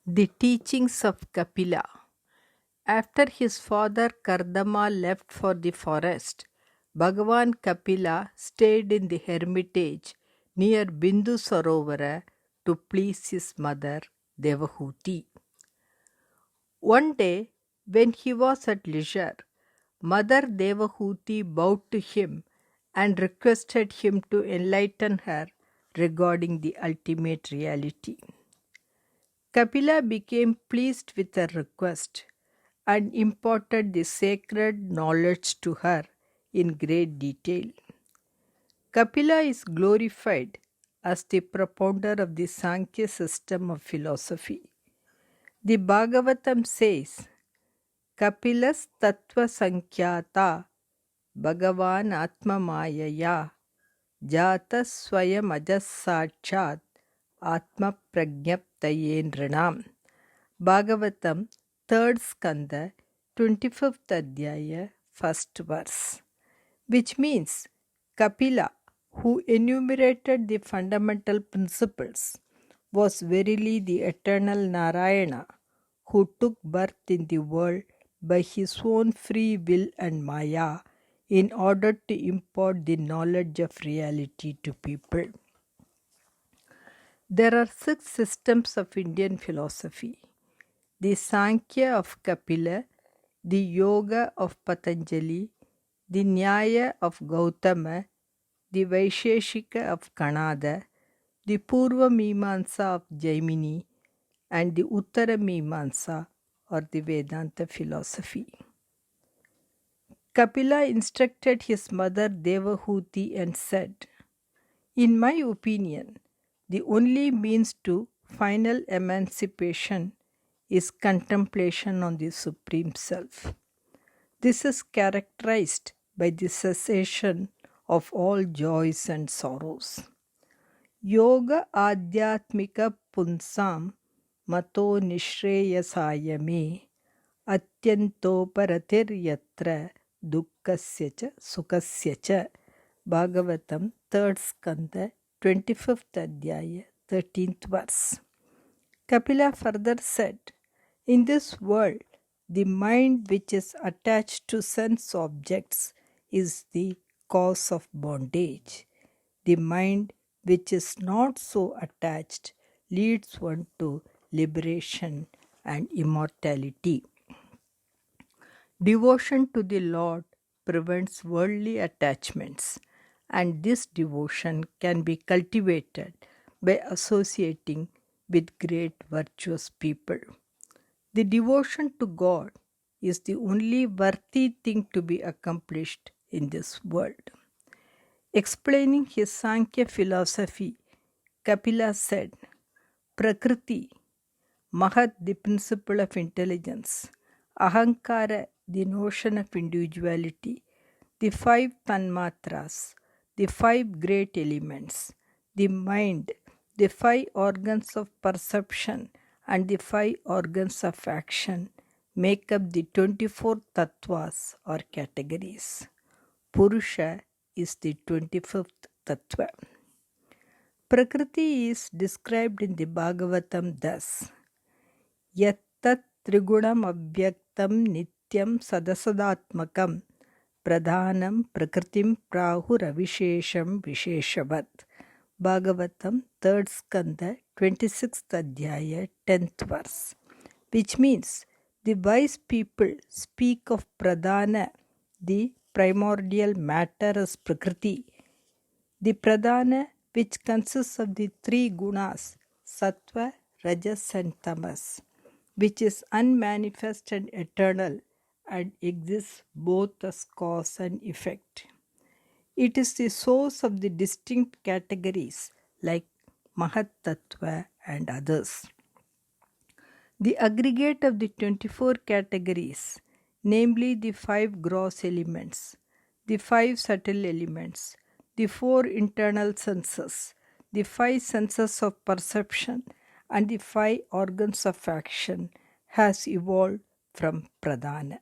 The teachings of Kapila. After his father Kardama left for the forest, Bhagavan Kapila stayed in the hermitage near Bindu Sarovara to please his mother Devahuti. One day, when he was at leisure, Mother Devahuti bowed to him and requested him to enlighten her regarding the ultimate reality. Kapila became pleased with her request and imparted the sacred knowledge to her in great detail. Kapila is glorified as the propounder of the Sankhya system of philosophy. The Bhagavatam says, Kapilas Tattva Sankhyaata Bhagavan Atma Mayaya Jata Swayam Ajas Sachat Atma Pragyaptayenranam. Bhagavatam, 3rd Skanda, 25th Adhyaya, 1st verse. Which means Kapila, who enumerated the fundamental principles, was verily the eternal Narayana, who took birth in the world by his own free will and Maya in order to impart the knowledge of reality to people. There are 6 systems of Indian philosophy: the Sankhya of Kapila, the Yoga of Patanjali, the Nyaya of Gautama, the Vaisheshika of Kanada, the Purva Mimamsa of Jaimini, and the Uttara Mimamsa or the Vedanta philosophy. Kapila instructed his mother Devahuti and said, "In my opinion, the only means to final emancipation is contemplation on the Supreme Self. This is characterized by the cessation of all joys and sorrows. Yoga Adhyatmika Punsam Mato Nishreyasaya me Atyantoparatir Yatra Dukkasya cha Sukasya cha." Bhagavatam, 3rd Skanda, 25th Adhyaya, 13th verse. Kapila further said, "In this world, the mind which is attached to sense objects is the cause of bondage. The mind which is not so attached leads one to liberation and immortality. Devotion to the Lord prevents worldly attachments, and this devotion can be cultivated by associating with great virtuous people. The devotion to God is the only worthy thing to be accomplished in this world." Explaining his Sankhya philosophy, Kapila said, "Prakriti, Mahat, the principle of intelligence, Ahankara, the notion of individuality, the 5 tanmatras, the 5 great elements, the mind, the 5 organs of perception, and the 5 organs of action make up the 24 tattvas or categories. Purusha is the 25th tattva. Prakriti is described in the Bhagavatam thus: Yattat trigunam avyaktam nityam sadasadatmakam pradhanam prakritim prahuravishesham visheshavat. Bhagavatam, 3rd Skanda, 26th Adhyaya, 10th verse. Which means the wise people speak of Pradhana, the primordial matter, as Prakriti. The Pradhana, which consists of the 3 gunas, Sattva, Rajas and Tamas, which is unmanifest and eternal and exists both as cause and effect. It is the source of the distinct categories like Mahat Tattva and others. The aggregate of the 24 categories, namely the 5 gross elements, the 5 subtle elements, the 4 internal senses, the 5 senses of perception, and the 5 organs of action, has evolved from Pradhana.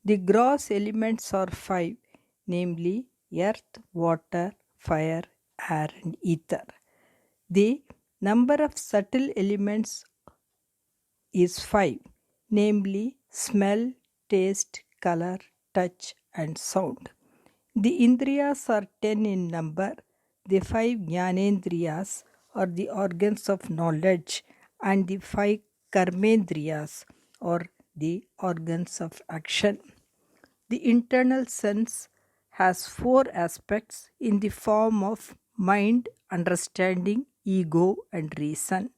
The gross elements are 5, namely earth, water, fire, air, and ether. The number of subtle elements is 5, namely smell, taste, color, touch, and sound. The Indriyas are 10 in number. The 5 Jnanendriyas are the organs of knowledge, and the 5 Karmendriyas are the organs of action. The internal sense has 4 aspects in the form of mind, understanding, ego, and reason.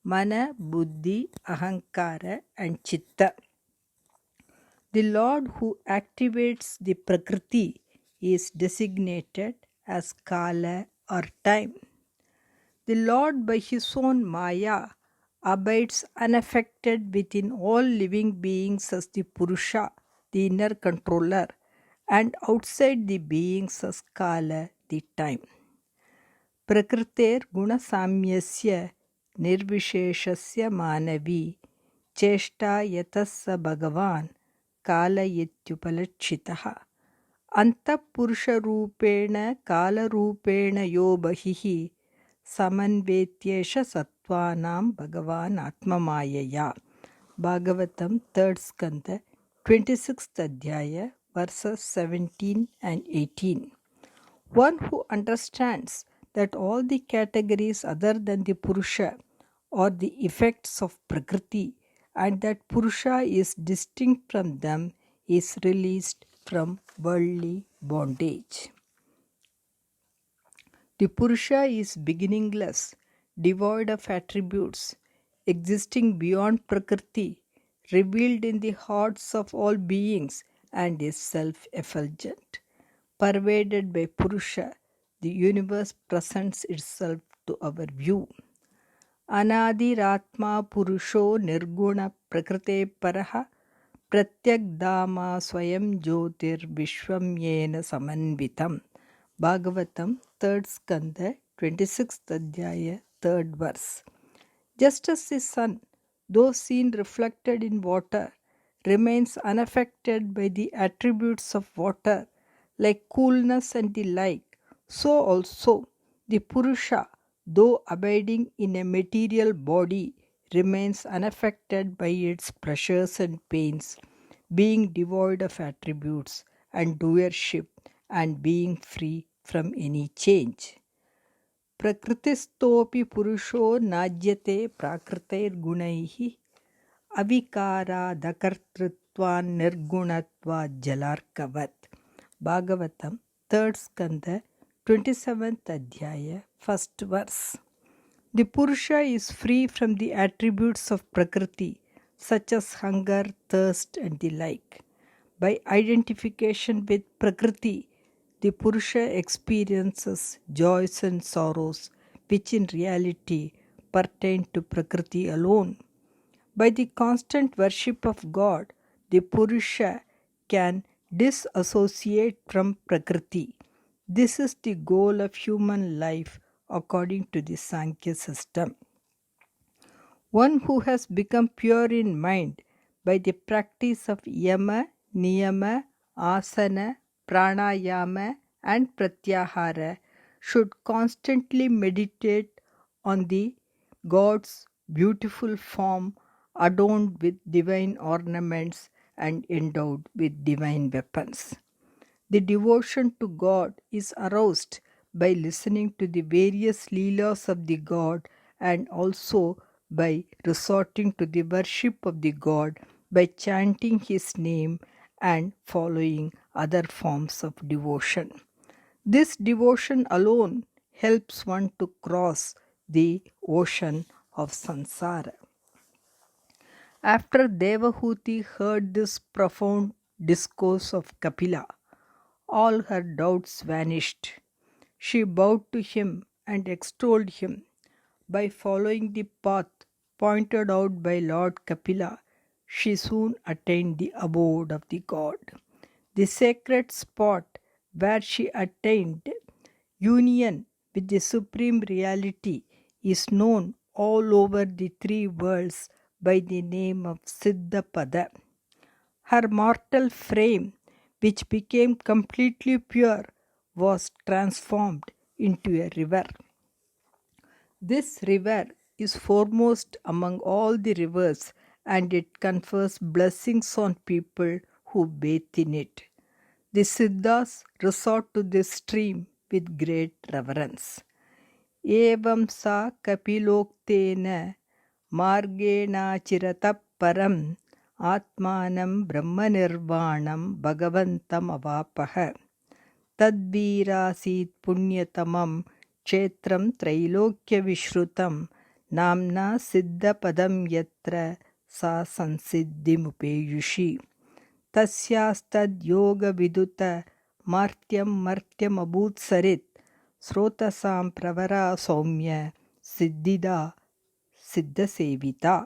Mana, Buddhi, Ahankara, and Chitta. The Lord who activates the Prakriti is designated as Kala or time. The Lord by his own Maya abides unaffected within all living beings as the Purusha, the inner controller, and outside the beings as Kala, the time. Prakritir gunasamyasya nirvisheshasya manavi cheshta yatassa bhagavan kala ityupalachitaha antapurusharupena kalarupena yo bahihi samanvetyesha sattvanam bhagavan atmamayaya. Bhagavatam 3rd Skanda 26th Adhyaya verses 17 and 18. One who understands that all the categories other than the Purusha are the effects of Prakriti and that Purusha is distinct from them is released from worldly bondage. The Purusha is beginningless, devoid of attributes, existing beyond Prakriti, revealed in the hearts of all beings, and is self-effulgent. Pervaded by Purusha, the universe presents itself to our view. Anadiratma Purusho Nirguna Prakrite Paraha Pratyagdama Swayam Jyotir Vishwam Yena Samanvitam. Bhagavatam 3rd Skanda 26th Adhyaya 3rd verse. Just as the sun, though seen reflected in water, remains unaffected by the attributes of water, like coolness and the like, so also the Purusha, though abiding in a material body, remains unaffected by its pleasures and pains, being devoid of attributes and doership and being free from any change. Prakritistopi Purusho Najyate Prakritairgunaihi Avikara-dakartritvan nirgunatva jalarkavat. Bhagavatam 3rd Skanda 27th Adhyaya 1st verse. The Purusha is free from the attributes of Prakriti such as hunger, thirst, and the like. By identification with Prakriti, the Purusha experiences joys and sorrows which in reality pertain to Prakriti alone. By the constant worship of God, the Purusha can disassociate from Prakriti. This is the goal of human life according to the Sankhya system. One who has become pure in mind by the practice of Yama, Niyama, Asana, Pranayama, and Pratyahara should constantly meditate on the God's beautiful form adorned with divine ornaments and endowed with divine weapons. The devotion to God is aroused by listening to the various leelas of the God and also by resorting to the worship of the God by chanting his name and following other forms of devotion. This devotion alone helps one to cross the ocean of samsara. After Devahuti heard this profound discourse of Kapila, all her doubts vanished. She bowed to him and extolled him. By following the path pointed out by Lord Kapila, she soon attained the abode of the god. The sacred spot where she attained union with the Supreme Reality is known all over the 3 worlds by the name of Siddhapada. Her mortal frame, which became completely pure, was transformed into a river. This river is foremost among all the rivers and it confers blessings on people who bathe in it. The Siddhas resort to this stream with great reverence. Evam sa kapiloktena margenachirata param atmanam brahmanirvanam bhagavantam avapaha tadvirasit punyatamam kshetram trailokya vishrutam namna siddhapadam yatra sa sansiddhimupeyushi tasyastad yoga viduta martyam abhutsarit srotasam pravara saumya siddhida siddhasevita.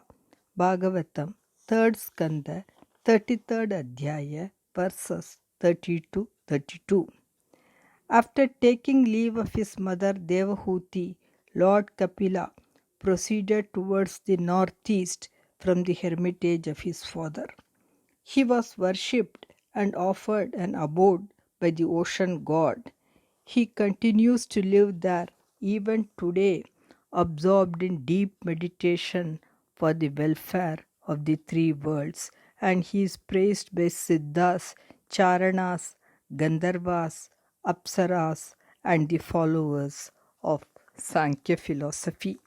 Bhagavatam 3rd Skanda 33rd Adhyaya verses 30-32. After taking leave of his mother Devahuti, Lord Kapila proceeded towards the northeast from the hermitage of his father. He was worshipped and offered an abode by the ocean god. He continues to live there even today, absorbed in deep meditation for the welfare of the three worlds, and he is praised by Siddhas, Charanas, Gandharvas, Apsaras, and the followers of Sankhya philosophy.